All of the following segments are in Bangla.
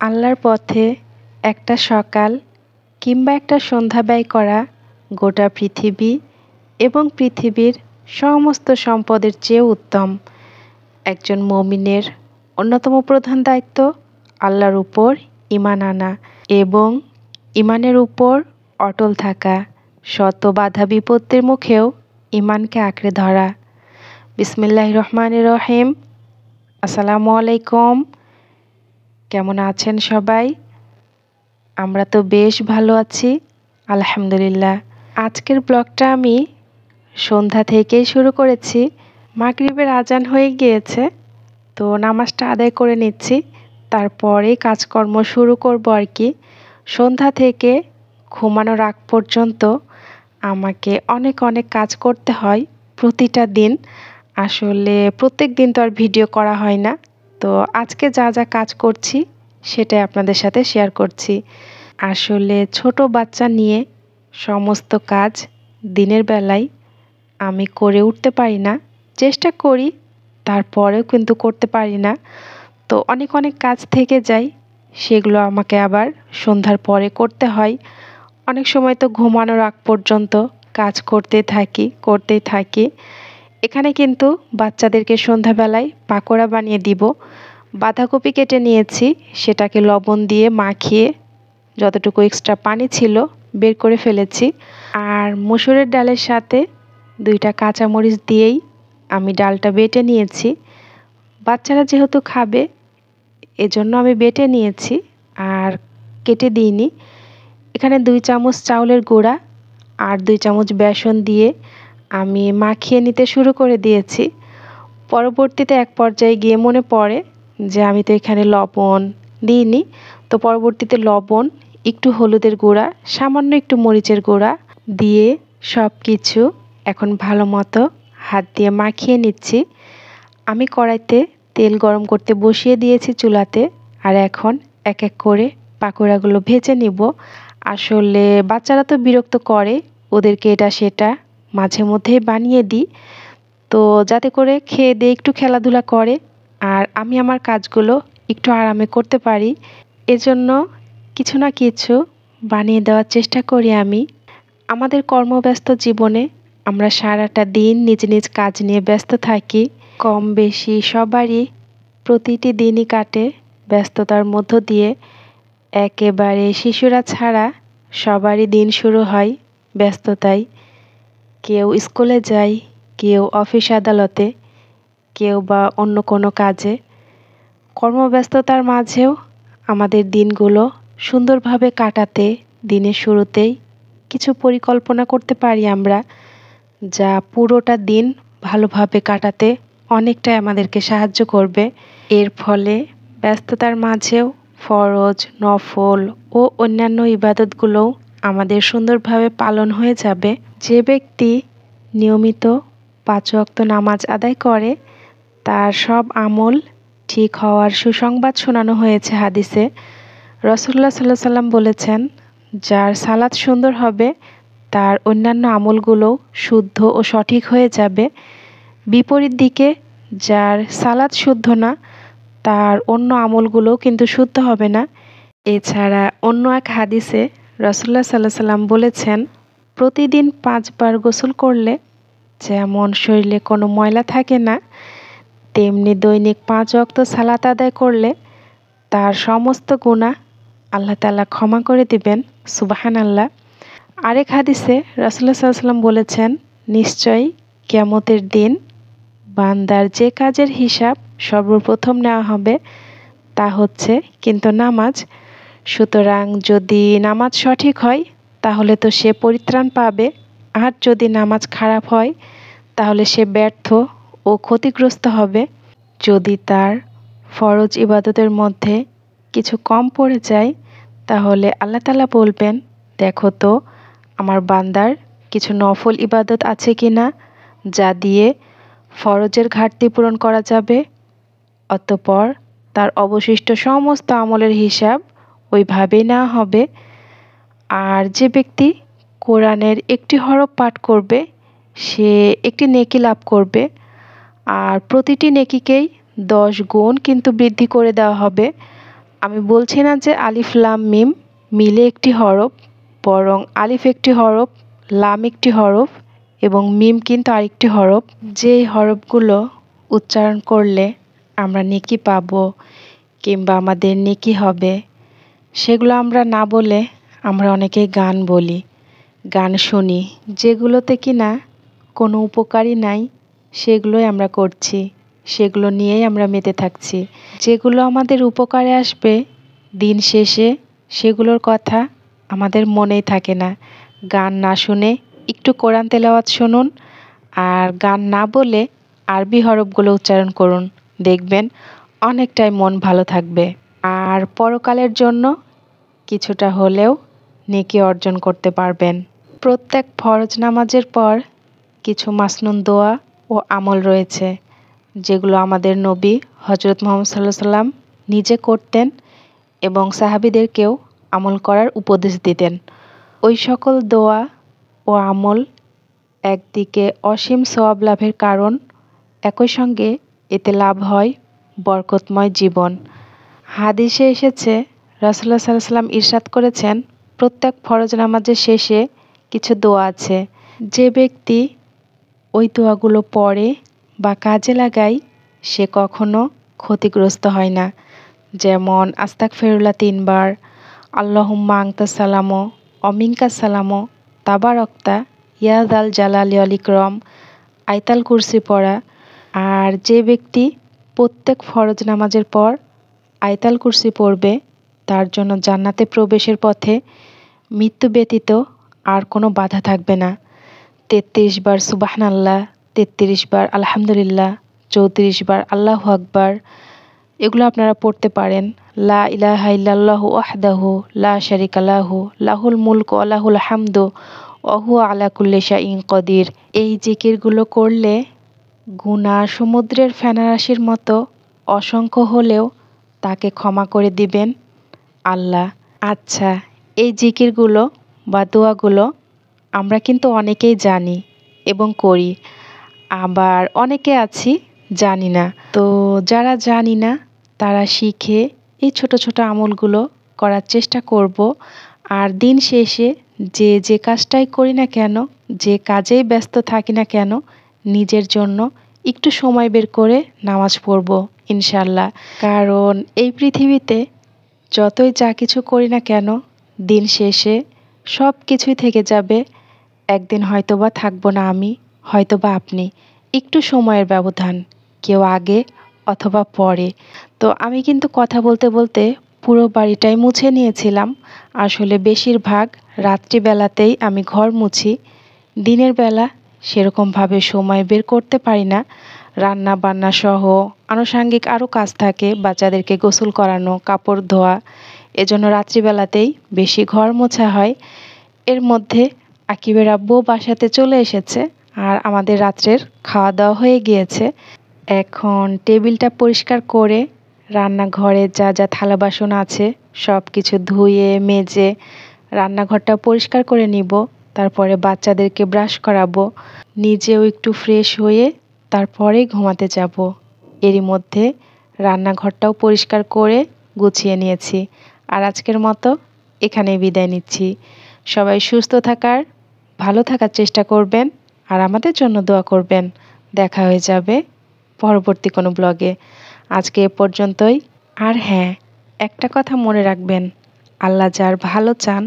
আল্লাহর পথে একটা সকাল কিংবা একটা সন্ধ্যা ব্যয় করা গোটা পৃথিবী এবং পৃথিবীর সমস্ত সম্পদের চেয়ে উত্তম। একজন মুমিনের অন্যতম প্রধান দায়িত্ব আল্লাহর উপর ঈমান আনা এবং ঈমানের উপর অটল থাকা, শত বাধা বিপত্তির মুখেও ঈমানকে আঁকড়ে ধরা। বিসমিল্লাহির রহমানির রহিম। আসসালামু আলাইকুম। কেমন আছেন সবাই? আমরা তো বেশ ভালো আছি, আলহামদুলিল্লাহ। আজকের ব্লগটা আমি সন্ধ্যা থেকেই শুরু করেছি। মাগরিবের আজান হয়ে গিয়েছে, তো নামাজটা আদায় করে নিচ্ছি, তারপরে কাজকর্ম শুরু করব আর কি। সন্ধ্যা থেকে ঘুমানোর আগ পর্যন্ত আমাকে অনেক অনেক কাজ করতে হয় প্রতিটা দিন। আসলে প্রত্যেক দিন তো আর ভিডিও করা হয় না, তো আজকে যা যা কাজ করছি সেটাই আপনাদের সাথে শেয়ার করছি। আসলে ছোট বাচ্চা নিয়ে সমস্ত কাজ দিনের বেলায় আমি করে উঠতে পারি না, চেষ্টা করি, তারপরেও কিন্তু করতে পারি না। তো অনেক অনেক কাজ থেকে যায়, সেগুলো আমাকে আবার সন্ধ্যার পরে করতে হয়। অনেক সময় তো ঘুমানোর আগ পর্যন্ত কাজ করতেই থাকি। এখানে কিন্তু বাচ্চাদেরকে সন্ধ্যাবেলায় পাকোড়া বানিয়ে দিব। বাঁধাকপি কেটে নিয়েছি, সেটাকে লবণ দিয়ে মাখিয়ে যতটুকু এক্সট্রা পানি ছিল বের করে ফেলেছি। আর মসুরের ডালের সাথে 2টা কাঁচামরিচ দিয়েই আমি ডালটা বেটে নিয়েছি। বাচ্চারা যেহেতু খাবে এজন্য আমি বেটে নিয়েছি আর কেটে দিইনি। এখানে 2 চামচ চাউলের গুঁড়া আর 2 চামচ বেসন দিয়ে আমি মাখিয়ে নিতে শুরু করে দিয়েছি। পরবর্তীতে এক পর্যায়ে গিয়ে মনে পড়ে যে আমি তো এখানে লবণ দিইনি, তো পরবর্তীতে লবণ, একটু হলুদের গুঁড়া, সামান্য একটু মরিচের গুঁড়া দিয়ে সব কিছু এখন ভালো মতো হাত দিয়ে মাখিয়ে নিচ্ছি। আমি কড়াইতে তেল গরম করতে বসিয়ে দিয়েছি চুলাতে, আর এখন এক এক করে পাকোড়াগুলো ভেজে নিব। আসলে বাচ্চারা তো বিরক্ত করে, ওদেরকে এটা সেটা মাঝে মধ্যেই বানিয়ে দিই, তো যাতে করে খেয়ে দিয়ে একটু খেলাধুলা করে আর আমি আমার কাজগুলো একটু আরামে করতে পারি, এজন্য কিছু না কিছু বানিয়ে দেওয়ার চেষ্টা করি আমি। আমাদের কর্মব্যস্ত জীবনে আমরা সারাটা দিন নিজ নিজ কাজ নিয়ে ব্যস্ত থাকি। কম বেশি সবারই প্রতিটি দিনই কাটে ব্যস্ততার মধ্য দিয়ে। একেবারে শিশুরা ছাড়া সবারই দিন শুরু হয় ব্যস্ততায়। কেউ স্কুলে যায়, কেউ অফিস আদালতে, কেউ বা অন্য কোনো কাজে। কর্মব্যস্ততার মাঝেও আমাদের দিনগুলো সুন্দরভাবে কাটাতে দিনের শুরুতেই কিছু পরিকল্পনা করতে পারি আমরা, যা পুরোটা দিন ভালোভাবে কাটাতে অনেকটাই আমাদেরকে সাহায্য করবে। এর ফলে ব্যস্ততার মাঝেও ফরজ, নফল ও অন্যান্য ইবাদতগুলোও আমাদের সুন্দরভাবে পালন হয়ে যাবে। যে ব্যক্তি নিয়মিত 5 ওয়াক্ত নামাজ আদায় করে তার সব আমল ঠিক হওয়ার সুসংবাদ শোনানো হয়েছে হাদিসে। রাসূলুল্লাহ সাল্লাল্লাহু আলাইহি সাল্লাম বলেছেন, যার সালাত সুন্দর হবে তার অন্যান্য আমলগুলোও শুদ্ধ ও সঠিক হয়ে যাবে। বিপরীত দিকে যার সালাত শুদ্ধ না, তার অন্য আমলগুলোও কিন্তু শুদ্ধ হবে না। এছাড়া অন্য এক হাদিসে রাসূলুল্লাহ সাল্লাল্লাহু আলাইহি সাল্লাম বলেছেন, প্রতিদিন 5 বার গোসল করলে যেমন শরীরে কোনো ময়লা থাকে না, তেমনি দৈনিক 5 ওয়াক্ত সালাত আদায় করলে তার সমস্ত গুনাহ আল্লাহ তাআলা ক্ষমা করে দিবেন। সুবহানাল্লাহ। আরেক হাদিসে রাসূলুল্লাহ সাল্লাল্লাহু আলাইহি সাল্লাম বলেছেন, নিশ্চয়ই কিয়ামতের দিন বান্দার যে কাজের হিসাব সর্বপ্রথম নেওয়া হবে তা হচ্ছে কিন্তু নামাজ। সুতরাং যদি নামাজ সঠিক হয় তাহলে তো সে পরিত্রাণ পাবে, আর যদি নামাজ খারাপ হয় তাহলে সে ব্যর্থ ও ক্ষতিগ্রস্ত হবে। যদি তার ফরজ ইবাদতের মধ্যে কিছু কম পড়ে যায় তাহলে আল্লাহ তাআলা বলবেন, দেখো তো আমার বান্দার কিছু নফল ইবাদত আছে কিনা যা দিয়ে ফরজের ঘাটতি পূরণ করা যাবে। অতঃপর তার অবশিষ্ট সমস্ত আমলের হিসাব ওইভাবেই নেওয়া হবে। আর যে ব্যক্তি কোরআনের একটি হরফ পাঠ করবে সে একটি নেকি লাভ করবে, আর প্রতিটি নেকিকেই 10 গুণ কিন্তু বৃদ্ধি করে দেওয়া হবে। আমি বলছি না যে আলিফ লাম মিম মিলে একটি হরফ, বরং আলিফ একটি হরফ, লাম একটি হরফ এবং মিম কিন্তু আরেকটি হরফ। যেই হরফগুলো উচ্চারণ করলে আমরা নেকি পাবো কিংবা আমাদের নেকি হবে, সেগুলো আমরা না বলে আমরা অনেকেই গান বলি, গান শুনি, যেগুলোতে কিনা কোনো উপকারই নাই সেগুলোই আমরা করছি, সেগুলো নিয়েই আমরা মেতে থাকছি। যেগুলো আমাদের উপকারে আসবে দিন শেষে সেগুলোর কথা আমাদের মনেই থাকে না। গান না শুনে একটু কোরআন তেলাওয়াত শুনুন, আর গান না বলে আরবি হরফগুলো উচ্চারণ করুন, দেখবেন অনেকটাই মন ভালো থাকবে। আর পরকালের জন্য কিছুটা হলেও নেকি অর্জন করতে পারবেন। প্রত্যেক ফরজ নামাজের পর কিছু মাসনুন দোয়া ও আমল রয়েছে, যেগুলো আমাদের নবী হজরত মুহাম্মদ সাল্লাল্লাহু আলাইহি সাল্লাম নিজে করতেন এবং সাহাবীদেরকেও আমল করার উপদেশ দিতেন। ওই সকল দোয়া ও আমল একদিকে অসীম সওয়াব লাভের কারণ, একই সঙ্গে এতে লাভ হয় বরকতময় জীবন। হাদিসে এসেছে, রাসূলুল্লাহ সাল্লাল্লাহু আলাইহি সাল্লাম ইরশাদ করেছেন, প্রত্যেক ফরজ নামাজের শেষে কিছু দোয়া আছে, যে ব্যক্তি ওই দোয়াগুলো পড়ে বা কাজে লাগায় সে কখনো ক্ষতিগ্রস্ত হয় না। যেমন আস্তাগফিরুল্লাহ ৩ বার, আল্লাহুম্মা আনতাস সালামু ওয়া মিনকাস সালামু, তাবারাকতা ইয়া যাল জালালি ওয়াল ইকরাম, আয়াতুল কুরসি পড়া। আর যে ব্যক্তি প্রত্যেক ফরজ নামাজের পর আয়াতুল কুরসি পড়বে, তার জন্য জান্নাতে প্রবেশের পথে মৃত্যু ব্যতীত আর কোনো বাধা থাকবে না। ৩৩ বার সুবহানাল্লাহ, ৩৩ বার আলহামদুলিল্লাহ, ৩৪ বার আল্লাহু আকবার, এগুলো আপনারা পড়তে পারেন। লা ইলাহা ইল্লাল্লাহু ওয়াহদাহু লা শারিকা লাহু লাহুল মুলকু ওয়া লাহুল হামদু ওয়া হুয়া আলা কুল্লি শাইইন কদির। এই জিকিরগুলো করলে গুনাহ সমুদ্রের ফেনারাশির মতো অসংখ্য হলেও তাকে ক্ষমা করে দিবেন আল্লাহ। আচ্ছা, এই জিকিরগুলো বা দোয়াগুলো আমরা কিন্তু অনেকেই জানি এবং করি, আবার অনেকে আছি জানি না। তো যারা জানি না তারা শিখে এই ছোট ছোট আমলগুলো করার চেষ্টা করব। আর দিন শেষে যে যে কাজটাই করি না কেন, যে কাজেই ব্যস্ত থাকি না কেন, নিজের জন্য একটু সময় বের করে নামাজ পড়ব ইনশাল্লাহ। কারণ এই পৃথিবীতে যতই যা কিছু করি না কেন, দিন শেষে সব কিছুই থেকে যাবে। একদিন হয়তোবা থাকবো না আমি, হয়তোবা আপনি। একটু সময়ের ব্যবধান, কেউ আগে অথবা পরে। তো আমি কিন্তু কথা বলতে বলতে পুরো বাড়িটাই মুছে নিয়েছিলাম। আসলে বেশিরভাগ রাত্রিবেলাতেই আমি ঘর মুছি, দিনের বেলা সেরকমভাবে সময় বের করতে পারি না। রান্না বান্না সহ আনুষাঙ্গিক আরও কাজ থাকে, বাচ্চাদেরকে গোসল করানো, কাপড় ধোয়া, এজন্য রাত্রিবেলাতেই বেশি ঘর মোছা হয়। এর মধ্যে আকিবের আব্বু বাসাতে চলে এসেছে আর আমাদের রাত্রের খাওয়া দাওয়া হয়ে গিয়েছে। এখন টেবিলটা পরিষ্কার করে রান্নাঘরে যা যা থালা বাসন আছে সব কিছু ধুয়ে মেজে রান্নাঘরটা পরিষ্কার করে নিব। তারপরে বাচ্চাদেরকে ব্রাশ করাবো, নিজেও একটু ফ্রেশ হয়ে তারপরে ঘুমাতে যাব। এরই মধ্যে রান্নাঘরটাও পরিষ্কার করে গুছিয়ে নিয়েছি। আর আজকের মতো এখানেই বিদায় নিচ্ছি। সবাই সুস্থ থাকার, ভালো থাকার চেষ্টা করবেন আর আমাদের জন্য দোয়া করবেন। দেখা হয়ে যাবে পরবর্তী কোনো ব্লগে। আজকে এ পর্যন্তই। আর হ্যাঁ, একটা কথা মনে রাখবেন, আল্লাহ যার ভালো চান,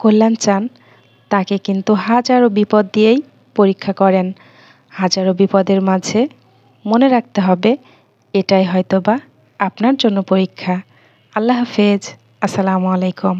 কল্যাণ চান, তাকে কিন্তু হাজারো বিপদ দিয়েই পরীক্ষা করেন। হাজারো বিপদের মাঝে মনে রাখতে হবে এটাই হয়তোবা আপনার জন্য পরীক্ষা। আল্লাহ হাফেজ। আসসালামু আলাইকুম।